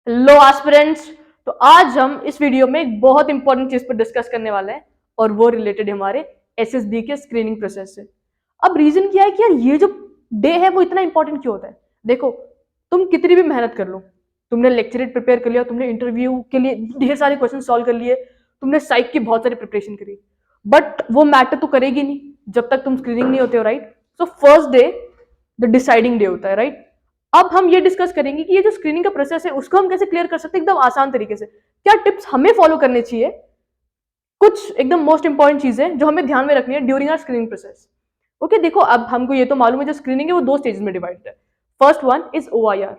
Hello aspirants. तो आज हम इस वीडियो में एक बहुत इंपॉर्टेंट चीज पर डिस्कस करने वाले हैं और वो रिलेटेड हमारे एसएसबी के स्क्रीनिंग प्रोसेस से। अब रीजन क्या है कि यार ये जो डे है वो इतना इंपॉर्टेंट क्यों होता है? देखो, तुम कितनी भी मेहनत कर लो, तुमने लेक्चरेट प्रिपेयर कर लिया, तुमने इंटरव्यू के लिए ढेर सारे क्वेश्चन सॉल्व कर लिए, तुमने साइक की बहुत सारी प्रिपरेशन करी, बट वो मैटर तो करेगी नहीं जब तक तुम स्क्रीनिंग नहीं होते हो, right? So first day the deciding day होता है, राइट? अब हम ये डिस्कस करेंगे कि ये जो स्क्रीनिंग का प्रोसेस है उसको हम कैसे क्लियर कर सकते हैं एकदम आसान तरीके से। क्या टिप्स हमें फॉलो करने चाहिए, कुछ एकदम मोस्ट इंपॉर्टेंट चीजें जो हमें ध्यान में रखनी है during our screening process. Okay, देखो, अब हमको ये तो मालूम है जो स्क्रीनिंग है वो दो स्टेज में डिवाइडेड है। फर्स्ट वन इज OIR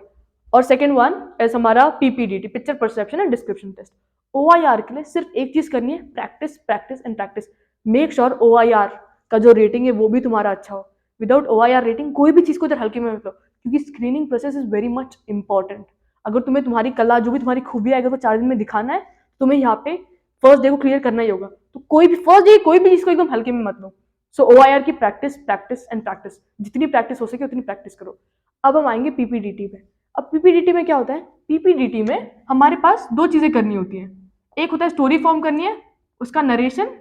और सेकेंड वन इज हमारा PPDT, picture perception and description test. OIR के लिए सिर्फ एक चीज करनी है, practice practice and practice. Make sure OIR का जो रेटिंग है वो भी तुम्हारा अच्छा हो। विदाउट OIR रेटिंग कोई भी चीज को इधर हल्के में मत लो, क्योंकि screening process is very much important. अगर तुम्हें तुम्हारी कला, जो भी तुम्हारी खूबी है, अगर वो 4 दिन में दिखाना है, तुम्हें यहाँ पे फर्स्ट डे को क्लियर करना ही होगा। तो कोई भी फर्स्ट डे कोई भी चीज को एकदम हल्के में मत लो। सो OIR की प्रैक्टिस प्रैक्टिस एंड प्रैक्टिस, जितनी प्रैक्टिस हो सके उतनी प्रैक्टिस करो। अब हम आएंगे PPDT पे। अब PPDT में क्या होता है? PPDT में हमारे पास दो चीजें करनी होती है। एक होता है स्टोरी फॉर्म करनी है, उसका नरेशन,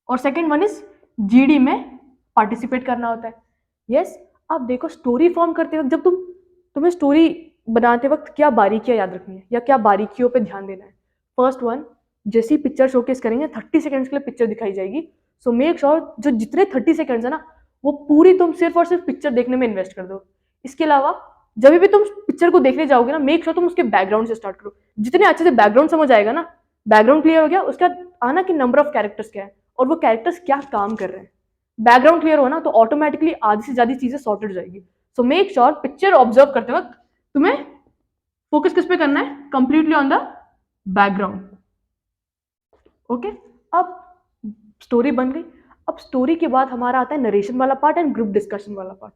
और सेकेंड वन इज GD में पार्टिसिपेट करना होता है। यस, अब देखो, स्टोरी फॉर्म करते वक्त जब तुम्हें स्टोरी बनाते वक्त क्या बारीकियां याद रखनी है या क्या बारीकियों पे ध्यान देना है। फर्स्ट वन, जैसी पिक्चर शोकेस करेंगे 30 सेकंड्स के लिए पिक्चर दिखाई जाएगी। सो मेक श्योर जो जितने 30 सेकंड्स है ना, वो पूरी तुम सिर्फ और सिर्फ पिक्चर देखने में इन्वेस्ट कर दो। इसके अलावा जब भी तुम पिक्चर को देखने जाओगे ना, मेक श्योर तुम उसके बैकग्राउंड से स्टार्ट करो। जितने अच्छे से बैकग्राउंड समझ आएगा ना, बैकग्राउंड क्लियर हो गया, उसका आना कि नंबर ऑफ कैरेक्टर्स क्या है और वो कैरेक्टर्स क्या काम कर रहे हैं। बैकग्राउंड क्लियर हो ना तो ऑटोमेटिकली आधी से ज्यादा चीजें सॉर्टेड हो जाएगी। So make sure picture observe करते वक्त तुम्हें फोकस किस पे करना है? Completely on the background. Okay, अब स्टोरी बन गई। अब स्टोरी के बाद हमारा आता है नरेशन वाला पार्ट एंड ग्रुप डिस्कशन वाला पार्ट।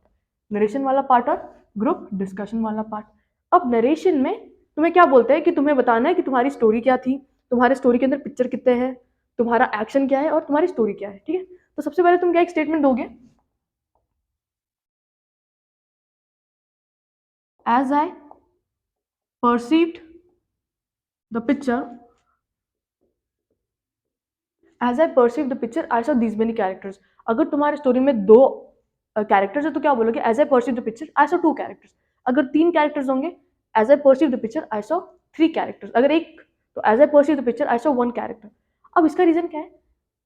नरेशन वाला पार्ट और ग्रुप डिस्कशन वाला पार्ट। अब नरेशन में तुम्हें क्या बोलते हैं कि तुम्हें बताना है कि तुम्हारी स्टोरी क्या थी, तुम्हारे स्टोरी के अंदर पिक्चर कितने हैं, तुम्हारा एक्शन क्या है और तुम्हारी स्टोरी क्या है। ठीक है, तो सबसे पहले तुम क्या एक स्टेटमेंट दोगे? As I perceived the picture as I perceived the picture I saw these many characters। अगर तुम्हारे स्टोरी में दो कैरेक्टर्स है तो क्या बोलोगे? As I perceive the picture I saw 2 characters. अगर 3 कैरेक्टर्स होंगे, as I perceive the picture I saw 3 characters. अगर एक, तो as I perceive the picture I saw 1 character. अब इसका रीजन क्या है?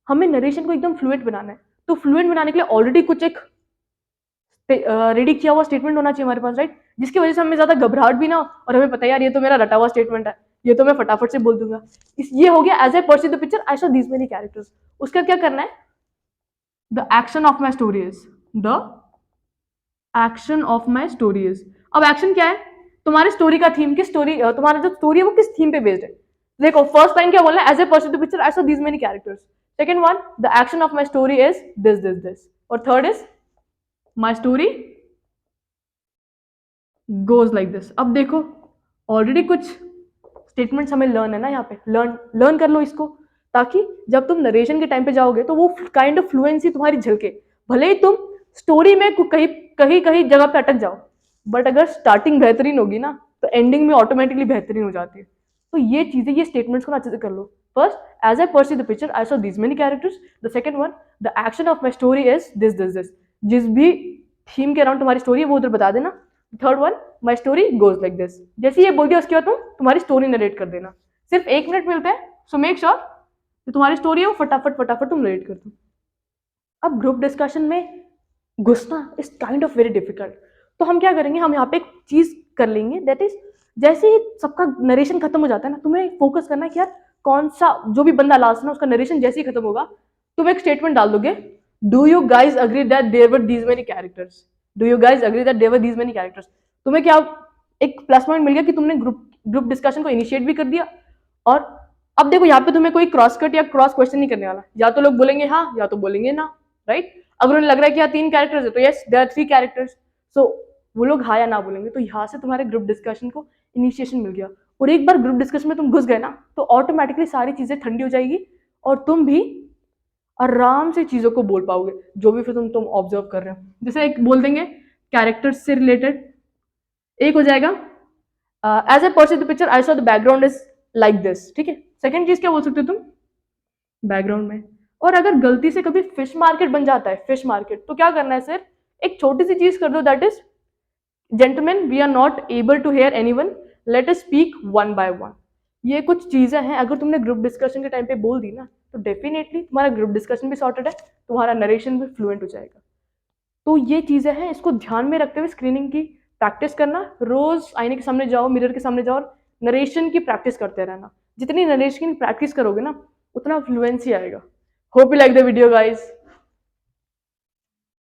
हमें नरेशन को एकदम फ्लुएंट बनाना है। तो फ्लुएंट बनाने के लिए ऑलरेडी कुछ एक रेडी किया हुआ स्टेटमेंट होना चाहिए हमारे पास, राइट? जिसकी वजह से हमें ज्यादा घबराहट भी ना हो और हमें पता है यार ये तो मेरा रटा हुआ स्टेटमेंट है, ये तो मैं फटाफट से बोल दूंगा। ये हो गया as I perceive the picture I saw these many characters. उसका क्या करना है? The action of my story is, the action of my story is. अब एक्शन क्या है? तुम्हारे स्टोरी का थीम, किस स्टोरी, तुम्हारा जो स्टोरी है वो किस थीम पे बेस्ड है। देखो, फर्स्ट लाइन क्या बोलना है? As I perceive the picture I saw these many characters. Second one, the action of my story is this this this. और third is my story goes like this. अब देखो, already कुछ statements हमें learn है ना, यहाँ पे learn learn कर लो इसको, ताकि जब तुम नरेशन के टाइम पे जाओगे तो वो काइंड ऑफ फ्लुएंसी तुम्हारी झलके। भले ही तुम स्टोरी में कहीं कहीं कहीं जगह पे अटक जाओ, बट अगर स्टार्टिंग बेहतरीन होगी ना तो एंडिंग में ऑटोमेटिकली बेहतरीन हो जाती है। तो ये चीजें, ये स्टेटमेंट्स को ना अच्छे से कर लो। First, as I perceive the picture I saw this many characters. The second one, the action of my story is this this this. जिस भी थीम के अराउंड तुम्हारी स्टोरी है वो उधर बता देना। Third one, my story goes like this. जैसे ये बोल दिया उसके बाद तुम तुम्हारी स्टोरी नरेट कर देना। सिर्फ 1 मिनट मिलते हैं, सो मेक श्योर जो तुम्हारी स्टोरी है वो फटाफट फटाफट तुम नरेट कर दो। अब ग्रुप डिस्कशन में घुसना is kind of very difficult. तो हम क्या करेंगे? हम यहाँ पे एक चीज कर लेंगे, दैट इज जैसे ही सबका नरेशन खत्म हो जाता है ना, तुम्हें फोकस करना है कि यार कौन सा जो भी बंदा लास्ट में उसका नरेशन जैसे ही खत्म होगा, तुम एक स्टेटमेंट डाल दोगे, do you guys agree that there were these many characters. Do you guys agree that there were these many characters. तुम्हें क्या एक प्लस पॉइंट मिल गया कि तुमने ग्रुप ग्रुप डिस्कशन को इनिशिएट भी कर दिया। और अब देखो, यहाँ पे तुम्हें कोई क्रॉस कट या क्रॉस क्वेश्चन नहीं करने वाला, या तो लोग बोलेंगे हाँ या तो बोलेंगे ना, राइट? अगर उन्हें लग रहा है कि यहाँ 3 कैरेक्टर्स है तो यस देयर आर 3 कैरेक्टर्स, सो वो लोग हाँ या ना बोलेंगे। तो यहाँ से तुम्हारे ग्रुप डिस्कशन को इनिशिएशन मिल गया। और एक बार ग्रुप डिस्कशन में तुम घुस गए ना तो ऑटोमेटिकली सारी चीजें ठंडी हो जाएगी और तुम भी आराम से चीजों को बोल पाओगे जो भी फिर तुम ऑब्जर्व कर रहे हो। जैसे एक बोल देंगे कैरेक्टर्स से रिलेटेड, एक हो जाएगा as I perceive the picture I saw the background is like this, ठीक है। सेकंड चीज क्या बोल सकते हो तुम बैकग्राउंड में। और अगर गलती से कभी फिश मार्केट बन जाता है, फिश मार्केट, तो क्या करना है सर, एक छोटी सी चीज कर दो, that is gentleman we are not able to hear anyone, let us speak one by one. ये कुछ चीजें हैं, अगर तुमने ग्रुप डिस्कशन के टाइम पे बोल दी ना, तो डेफिनेटली तुम्हारा ग्रुप डिस्कशन भी सॉर्टेड है, तुम्हारा नरेशन भी फ्लुएंट हो जाएगा। तो ये चीजें हैं, इसको ध्यान में रखते हुए स्क्रीनिंग की प्रैक्टिस करना। रोज आईने के सामने जाओ, मिरर के सामने जाओ और नरेशन की प्रैक्टिस करते रहना। जितनी नरेशन की प्रैक्टिस करोगे ना, उतना फ्लुएंसी आएगा। Hope you like the video guys.